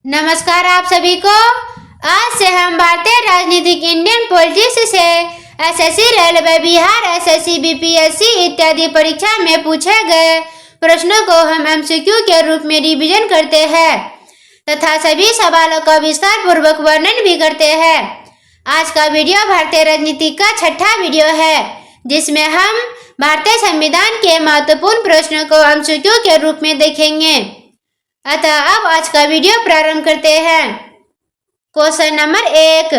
नमस्कार आप सभी को। आज से हम भारतीय राजनीतिक इंडियन पॉलिटिक्स से SSC railway Bihar SSC BPSC इत्यादि परीक्षा में पूछे गए प्रश्नों को हम एमसीक्यू के रूप में रिवीजन करते हैं तथा सभी सवालों का विस्तार पूर्वक वर्णन भी करते हैं। आज का वीडियो भारतीय राजनीति का छठा वीडियो है जिसमें हम भारतीय संविधान के महत्वपूर्ण प्रश्नों को एमसीक्यू के रूप में देखेंगे। अतः अब आज का वीडियो प्रारंभ करते हैं। क्वेश्चन नंबर 1,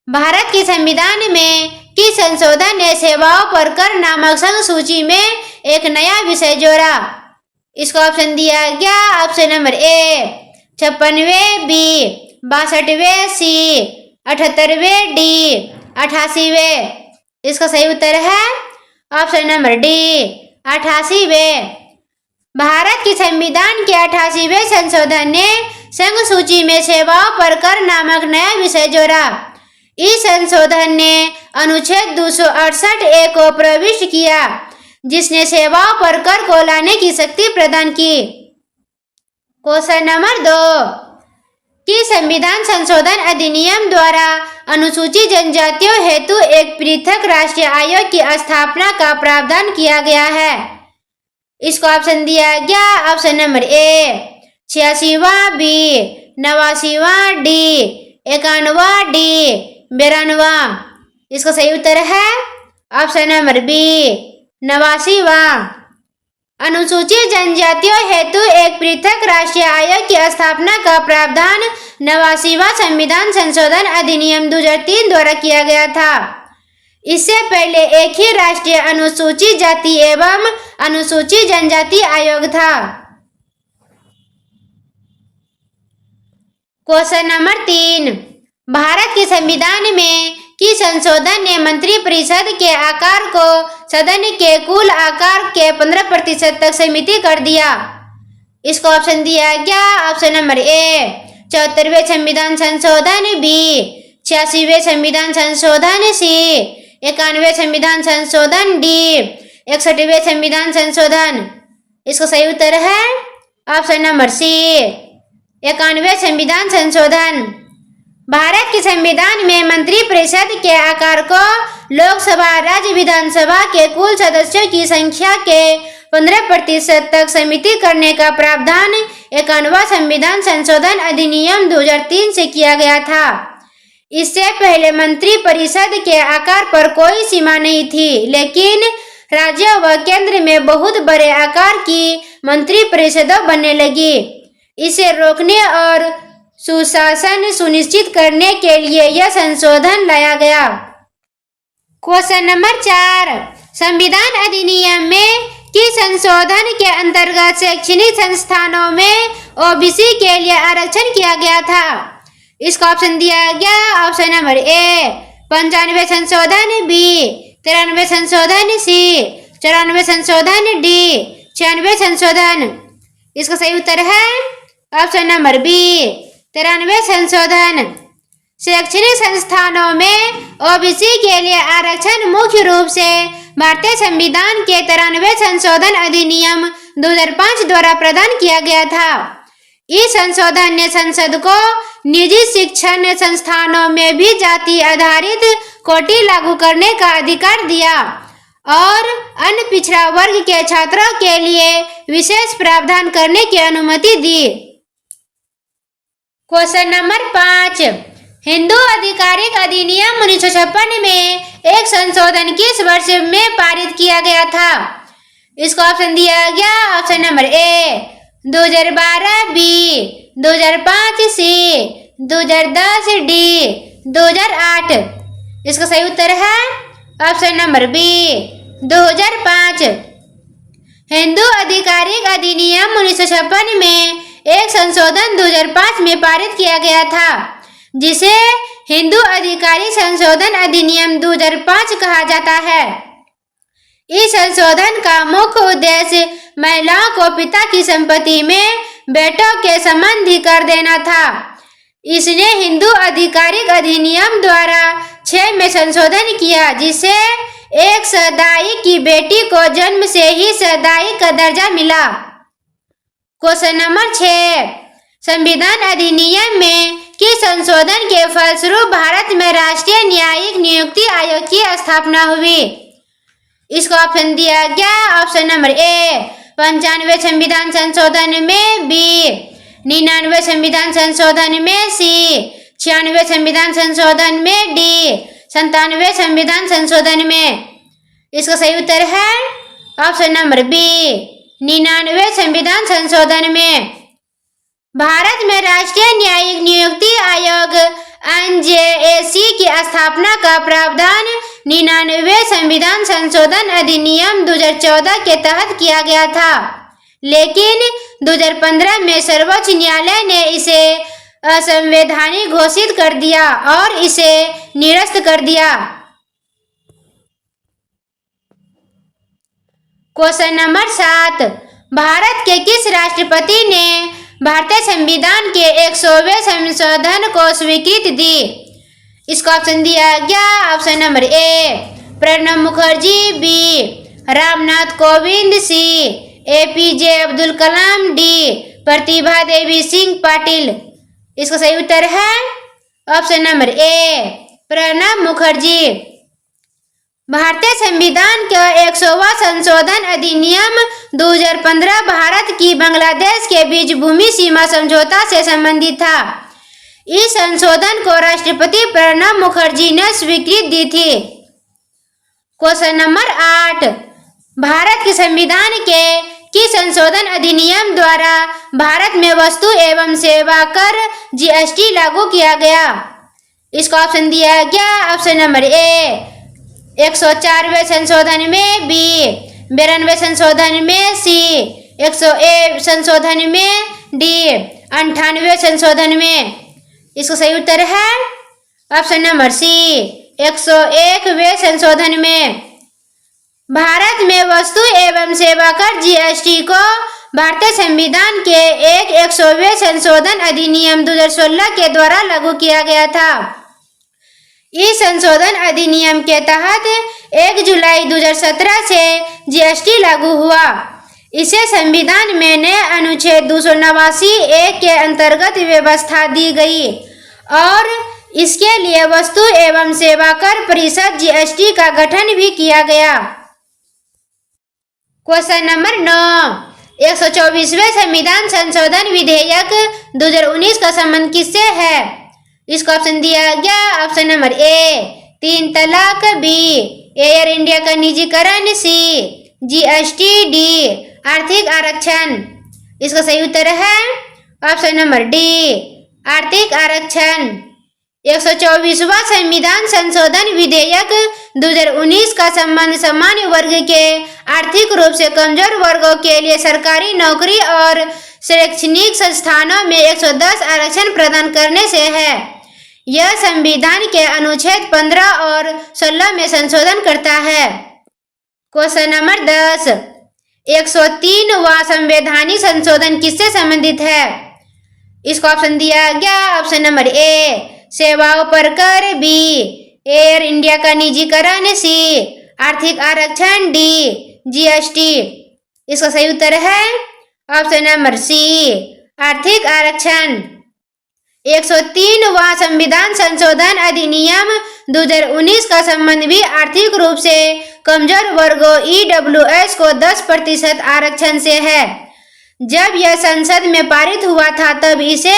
भारत के संविधान में किस संशोधन ने सेवाओं पर कर नामक संघ सूची में एक नया विषय जोड़ा? इसको ऑप्शन दिया गया। ऑप्शन नंबर ए 56वें, बी 62वें, सी 78वें, डी 88वें। इसका सही उत्तर है ऑप्शन नंबर डी 88वें। भारत के संविधान के 88वें संशोधन ने संघ सूची में सेवाओं पर कर नामक नया विषय जोड़ा। इस संशोधन ने अनुच्छेद 268A को प्रविष्ट किया जिसने सेवाओं पर कर को लाने की शक्ति प्रदान की। क्वेश्चन नंबर 2, कि संविधान संशोधन अधिनियम द्वारा अनुसूचित जनजातियों हेतु एक पृथक राष्ट्रीय आयोग की स्थापना का प्रावधान किया गया है? इसको ऑप्शन दिया गया। ऑप्शन नंबर ए 86वां, बी 89वां, डी 91वां, डी 92वां। इसका सही उत्तर है ऑप्शन नंबर बी 89वां। अनुसूचित जनजातियों हेतु एक पृथक राष्ट्रीय आयोग की स्थापना का प्रावधान 89वां संविधान संशोधन अधिनियम 2003 द्वारा किया गया था। इससे पहले एक ही राष्ट्रीय अनुसूचित जाति एवं अनुसूचित जनजाति आयोग था। क्वेश्चन नंबर 3, भारत के संविधान में किस संशोधन ने मंत्रिपरिषद के आकार को सदन के कुल आकार के 15% तक सीमित कर दिया? इसको ऑप्शन दिया गया। ऑप्शन नंबर ए 74वें संविधान संशोधन, बी 86वें संविधान संशोधन, सी 91वें संविधान संशोधन, डी 61वें संविधान संशोधन। इसका सही उत्तर है ऑप्शन नंबर सी 91वें संविधान संशोधन। भारत के संविधान में मंत्रिपरिषद के आकार को लोकसभा राज्य विधानसभा के कुल सदस्यों की संख्या के 15% तक सीमित करने का प्रावधान 91वां संविधान संशोधन अधिनियम 2003 से किया गया था। इससे पहले मंत्रिपरिषद के आकार पर कोई सीमा नहीं थी, लेकिन राज्य व केंद्र में बहुत बड़े आकार की मंत्रिपरिषदें बनने लगी। इसे रोकने और सुशासन सुनिश्चित करने के लिए यह संशोधन लाया गया। क्वेश्चन नंबर 4, संविधान अधिनियम में किस संशोधन के अंतर्गत शैक्षणिक संस्थानों में ओबीसी के लिए आरक्षण किया गया था? इसका ऑप्शन दिया गया। ऑप्शन नंबर ए 95वें संशोधन, बी 93वें संशोधन, सी 94वें संशोधन, डी 96वें संशोधन। इसका सही उत्तर है ऑप्शन नंबर बी 93वें संशोधन। शैक्षणिक संस्थानों में ओबीसी के लिए आरक्षण मुख्य रूप से भारतीय संविधान के 93वें संशोधन अधिनियम 2005 द्वारा प्रदान किया गया था। इस संशोधन ने संसद को निजी शिक्षण संस्थानों में भी जाति आधारित कोटि लागू करने का अधिकार दिया और अन्य पिछड़ा वर्ग के छात्रों के लिए विशेष प्रावधान करने की अनुमति दी। क्वेश्चन नंबर 5, हिंदू आधिकारिक अधिनियम 1956 में एक संशोधन किस वर्ष में पारित किया गया था? इसको ऑप्शन दिया गया। Option number A 2012, B 2005, C 2010, D 2008। इसका सही उत्तर है ऑप्शन नंबर बी 2005। हिंदू आधिकारिक अधिनियम 1956 में एक संशोधन 2005 में पारित किया गया था जिसे हिंदू आधिकारिक संशोधन अधिनियम 2005 कहा जाता है। इस संशोधन का मुख्य उद्देश्य महिलाओं को पिता की संपत्ति में बेटों के संबंधी कर देना था। इसने हिंदू आधिकारिक अधिनियम द्वारा 6 में संशोधन किया जिसे एक सदाई की बेटी को जन्म से ही सदाई का दर्जा मिला। क्वेश्चन नंबर 6, संविधान अधिनियम में की संशोधन के फलस्वरूप भारत में राष्ट्रीय न्यायिक नियुक्ति आयोग की स्थापना हुई। इसको ऑप्शन दिया गया ऑप्शन नंबर ए 95 संविधान संशोधन में, बी 99 संविधान संशोधन में, सी 96 संविधान संशोधन में, डी 97 संविधान संशोधन में। इसका सही उत्तर है ऑप्शन नंबर बी 99 संविधान संशोधन में। भारत में राष्ट्रीय न्यायिक नियुक्ति आयोग NJAC की स्थापना का प्रावधान 99 संविधान संशोधन अधिनियम 2014 के तहत किया गया था, लेकिन 2015 में सर्वोच्च न्यायालय ने इसे असंवैधानिक घोषित कर दिया और इसे निरस्त कर दिया। क्वेश्चन नंबर 7, भारत के किस राष्ट्रपति ने भारतीय संविधान के 100वें संशोधन को स्वीकृति दी? इसका ऑप्शन दिया गया option number A Pranab Mukherjee, B Ramnath Kovind, C APJ Abdul Kalam, D Pratibha Devi Singh Patil. इसका सही उत्तर है option number A Pranab Mukherjee. भारतीय संविधान का 100वां संशोधन अधिनियम 2015 भारत की बांग्लादेश के बीच भूमि सीमा समझौता से संबंधित था। इस संशोधन को राष्ट्रपति प्रणब मुखर्जी ने स्वीकृति दी थी। क्वेश्चन नंबर 8, भारत के संविधान के किस संशोधन अधिनियम द्वारा भारत में वस्तु एवं सेवा कर GST लागू किया गया? इसका ऑप्शन दिया गया ऑप्शन नंबर ए 104वें संशोधन में, बी 92 संशोधन में, सी 101 संशोधन में, डी 98 संशोधन में। इसका सही उत्तर है ऑप्शन नंबर सी 101वें संशोधन में। भारत में वस्तु एवं सेवा कर GST को भारतीय संविधान के 100वें संशोधन अधिनियम 2016 के द्वारा लागू किया गया था। इस संशोधन अधिनियम के तहत 1 जुलाई 2017 से GST लागू हुआ। इसे संविधान में नए अनुच्छेद 289(1) के अंतर्गत व्यवस्था दी गई और इसके लिए वस्तु एवं सेवा कर परिषद GST का गठन भी किया गया। क्वेश्चन नंबर 9, 124वें संविधान संशोधन विधेयक 2019 का संबंध किससे है? इसका ऑप्शन दिया गया ऑप्शन नंबर ए 3 तलाक, बी एयर इंडिया का निजीकरण, सी GST, डी आर्थिक आरक्षण। इसका सही उत्तर है ऑप्शन नंबर डी आर्थिक आरक्षण। 124वां संविधान संशोधन विधेयक 2019 का संबंध सामान्य वर्ग के आर्थिक रूप से कमजोर वर्गों के लिए सरकारी नौकरी और शैक्षणिक संस्थानों में 110 आरक्षण प्रदान करने से है। यह संविधान के अनुच्छेद 15 और 16 में संशोधन करता है। क्वेश्चन नंबर 10, 103वां संवैधानिक संशोधन किससे संबंधित है? इसका ऑप्शन दिया गया ऑप्शन नंबर ए सेवाओं पर कर, बी एयर इंडिया का निजीकरण, सी आर्थिक आरक्षण, डी GST। इसका सही उत्तर है ऑप्शन नंबर सी आर्थिक आरक्षण। 103वां संविधान संशोधन अधिनियम 2019 का संबंध भी आर्थिक रूप से कमजोर वर्गों EWS को 10% आरक्षण से है। जब यह संसद में पारित हुआ था तब इसे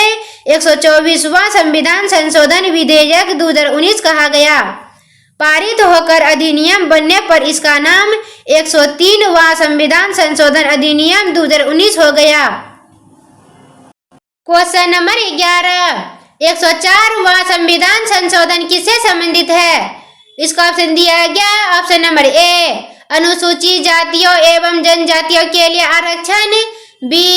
124वां संविधान संशोधन विधेयक 2019 कहा गया। पारित होकर अधिनियम बनने पर इसका नाम 103वां संविधान संशोधन अधिनियम 2019 हो गया। क्वेश्चन नंबर 11, 104वां संविधान संशोधन किससे संबंधित है? इसका ऑप्शन दिया गया ऑप्शन नंबर ए अनुसूचित जातियों एवं जनजातियों के लिए आरक्षण, बी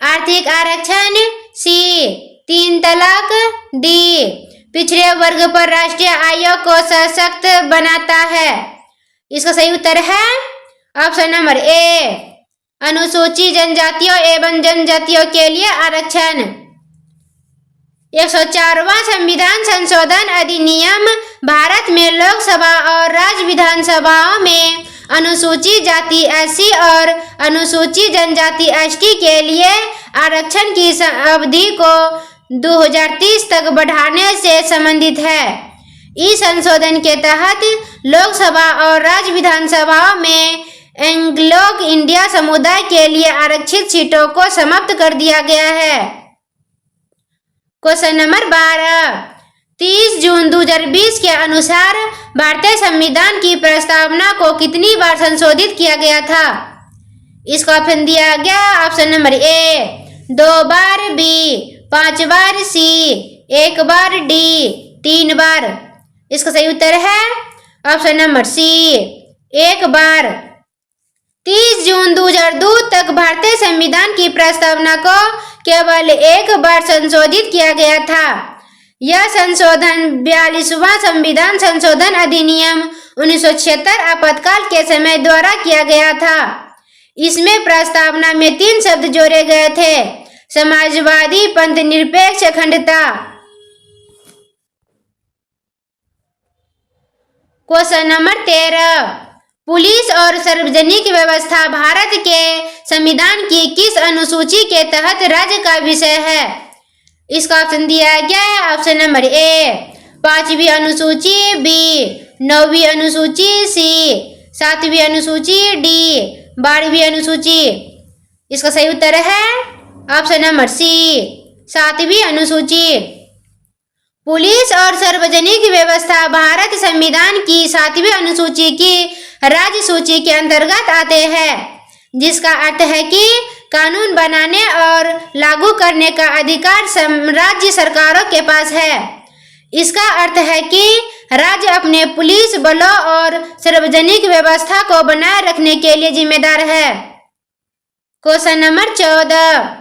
आर्थिक आरक्षण, सी 3 तलाक, डी पिछड़े वर्ग पर राष्ट्रीय आयोग को सशक्त बनाता है। इसका सही उत्तर है ऑप्शन नंबर ए अनुसूचित जनजातियों एवं जनजातियों के लिए आरक्षण। 104वां संविधान संशोधन अधिनियम भारत में लोकसभा और राज्य विधानसभाओं में अनुसूचित जाति SC और अनुसूचित जनजाति ST के लिए आरक्षण की अवधि को 2030 तक बढ़ाने से संबंधित है। इस संशोधन के तहत लोकसभा और राज्य विधानसभाओं में एंग्लो इंडिया समुदाय के लिए आरक्षित सीटों को समाप्त कर दिया गया है। क्वेश्चन नंबर 12, 30 जून 2020 के अनुसार भारतीय संविधान की प्रस्तावना को कितनी बार संशोधित किया गया था? इसका ऑप्शन दिया गया। ऑप्शन नंबर ए 2 बार, बी 5 बार, सी 1 बार, डी 3 बार। इसका सही उत्तर है ऑप्शन नंबर सी 1 बार। 30 जून 2002 तक भारतीय संविधान की प्रस्तावना को केवल 1 बार संशोधित किया गया था। यह संशोधन 42वां संविधान संशोधन अधिनियम 1976 आपातकाल के समय द्वारा किया गया था। इसमें प्रस्तावना में 3 शब्द जोड़े गए थे: समाजवादी, पंथ निरपेक्ष, अखंडता। क्वेश्चन नंबर 13, पुलिस और सार्वजनिक व्यवस्था भारत के संविधान की किस अनुसूची के तहत राज्य का विषय है? इसका ऑप्शन दिया गया है। ऑप्शन नंबर ए 5वीं अनुसूची, बी 9वीं अनुसूची, सी 7वीं अनुसूची, डी 12वीं अनुसूची। इसका सही उत्तर है ऑप्शन नंबर सी 7वीं अनुसूची। पुलिस और सार्वजनिक व्यवस्था भारत संविधान की 7वीं अनुसूची की राज्य सूची के अंतर्गत आते हैं, जिसका अर्थ है कि कानून बनाने और लागू करने का अधिकार राज्य सरकारों के पास है। इसका अर्थ है कि राज्य अपने पुलिस बलों और सार्वजनिक व्यवस्था को बनाए रखने के लिए जिम्मेदार है। क्वेश्चन नंबर 14,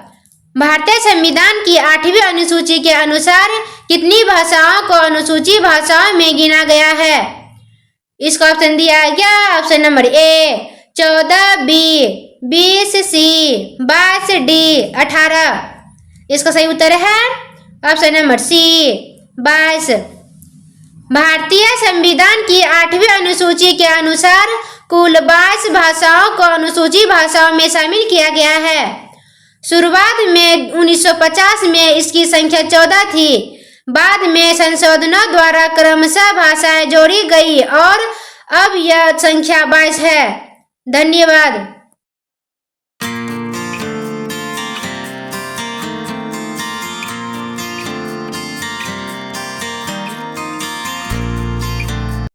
भारतीय संविधान की 8वीं अनुसूची के अनुसार कितनी भाषाओं को अनुसूची भाषाओं में गिना गया है? इसका ऑप्शन दिया गया। Option number A 14, B 20, C 22, D 18। इसका सही उत्तर है ऑप्शन नंबर सी 22। भारतीय संविधान की 8वीं अनुसूची के अनुसार कुल 22 भाषाओं को अनुसूची भाषाओं में शामिल किया गया है। शुरुआत में 1950 में इसकी संख्या 14 थी। बाद में संशोधनों द्वारा क्रमशः भाषाएं जोड़ी गई और अब यह संख्या 22 है। धन्यवाद।